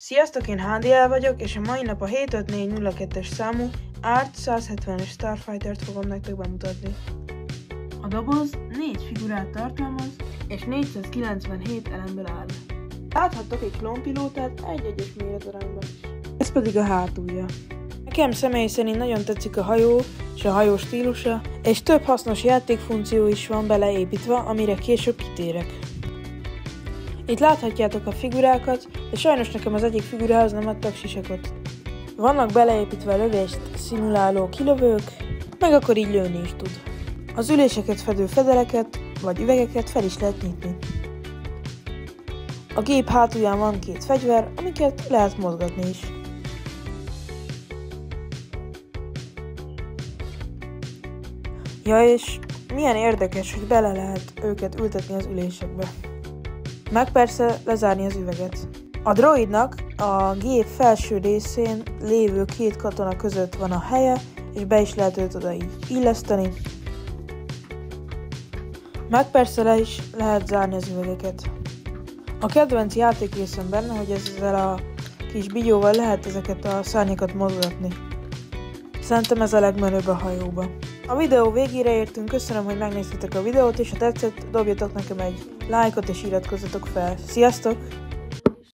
Sziasztok, én HDL vagyok, és a mai nap a 75402-es számú ART 170-es Starfighter-t fogom nektek bemutatni. A doboz 4 figurát tartalmaz, és 497 elemből áll. Láthattok egy klónpilótát egy-egyes méretarányban is. Ez pedig a hátulja. Nekem személy szerint nagyon tetszik a hajó és a hajó stílusa, és több hasznos játékfunkció is van beleépítve, amire később kitérek. Itt láthatjátok a figurákat, de sajnos nekem az egyik figurához nem adtak sisakot. Vannak beleépítve lövést szimuláló kilövők, meg akkor így lőni is tud. Az üléseket fedő fedeleket vagy üvegeket fel is lehet nyitni. A gép hátulján van 2 fegyver, amiket lehet mozgatni is. Ja, és milyen érdekes, hogy bele lehet őket ültetni az ülésekbe. Meg persze lezárni az üveget. A droidnak a gép felső részén lévő 2 katona között van a helye, és be is lehet őt oda így illeszteni. Meg persze le is lehet zárni az üvegeket. A kedvenc játékrészem benne, hogy ezzel a kis bigyóval lehet ezeket a szárnyakat mozgatni. Szerintem ez a legmenőbb a hajóba. A videó végére értünk, köszönöm, hogy megnéztetek a videót, és ha tetszett, dobjatok nekem egy lájkot és iratkozzatok fel. Sziasztok!